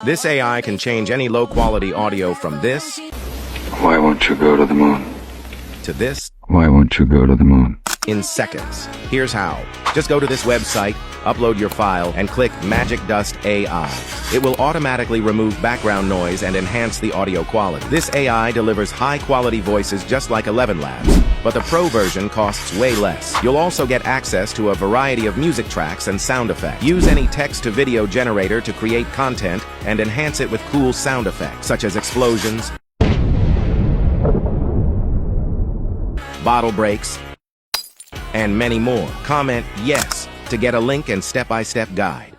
This AI can change any low-quality audio from this Why won't you go to the moon? to this Why won't you go to the moon? in seconds. Here's how. Just go to this website, upload your file, and click Magic Dust AI. It will automatically remove background noise and enhance the audio quality. This AI delivers high-quality voices just like ElevenLabs, but the Pro version costs way less. You'll also get access to a variety of music tracks and sound effects. Use any text-to-video generator to create content and enhance it with cool sound effects, such as explosions, bottle breaks, and many more. Comment yes to get a link and step-by-step guide.